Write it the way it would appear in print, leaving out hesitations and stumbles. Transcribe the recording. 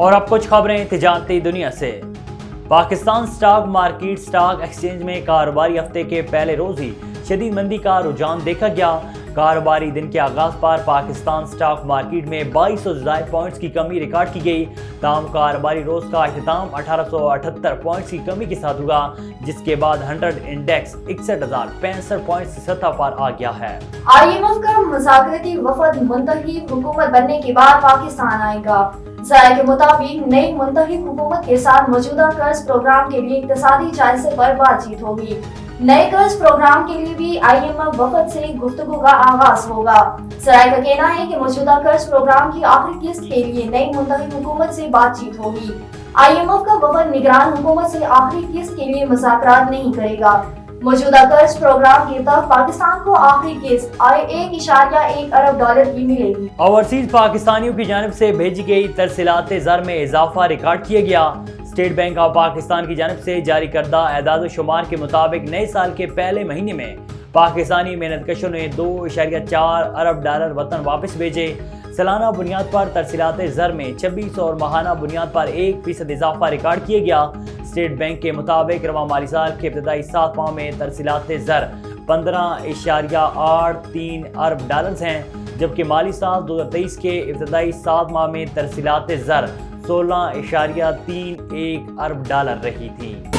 اور اب کچھ خبریں تجارتی دنیا سے۔ Pakistan stock market stock exchange میں کاروباری ہفتے کے پہلے روز ہی شدید مندی کا رجحان دیکھا گیا۔ کاروباری دن کے آغاز پر پاکستان سٹاک مارکیٹ میں 2200 سے زائد پوائنٹس کی کمی ریکارڈ کی گئی، تاہم کاروباری روز کا اختتام 1878 پوائنٹس کی کمی کے ساتھ ہوا، جس کے بعد 100 انڈیکس 61,065 پوائنٹس کی سطح پر آ گیا ہے۔ IMF کا مذاکراتی وفد منتخب حکومت بننے کے بعد پاکستان آئے گا۔ ذرائع کے مطابق نئی منتخب حکومت کے ساتھ موجودہ قرض پروگرام کے لیے اقتصادی جائزے پر بات چیت ہوگی۔ نئے قرض پروگرام کے لیے بھی IMF وفد سے گفتگو کا آغاز ہوگا۔ ذرائع کا کہنا ہے کہ موجودہ قرض پروگرام کی آخری قسط کے لیے نئی منتخب حکومت سے بات چیت ہوگی۔ IMF کا وفد نگران حکومت سے آخری قسط کے لیے مذاکرات نہیں کرے گا۔ موجودہ قرض پروگرام کے تحت پاکستان کو آخری قسط $1.1 ارب کی ملے گی۔ اوورسیز پاکستانیوں کی جانب سے بھیجی گئی ترسیلات زر میں اضافہ ریکارڈ کیا گیا۔ اسٹیٹ بینک آف پاکستان کی جانب سے جاری کردہ اعداد و شمار کے مطابق نئے سال کے پہلے مہینے میں پاکستانی محنت کشوں نے $2.4 ارب وطن واپس بھیجے۔ سالانہ بنیاد پر ترسیلات زر میں 26 اور ماہانہ بنیاد پر 1% اضافہ ریکارڈ کیا گیا۔ اسٹیٹ بینک کے مطابق رواں مالی سال کے ابتدائی 7 ماہ میں ترسیلات زر $15.83 ارب ہیں، جبکہ مالی سال 2023 کے ابتدائی 7 ماہ میں ترسیلات زر $16.31 ارب رہی تھی۔